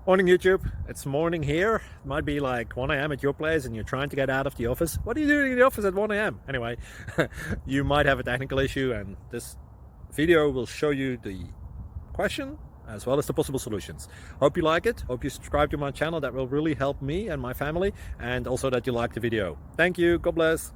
Morning YouTube, it's morning here. It might be like 1 a.m. at your place and you're trying to get out of the office. What are you doing in the office at 1 a.m.? Anyway, you might have a technical issue and this video will show you the question as well as the possible solutions. Hope you like it, hope you subscribe to my channel. That will really help me and my family, and also that you like the video. Thank you, God bless.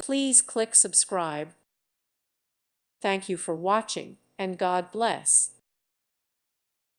Please click subscribe. Thank you for watching, and God bless.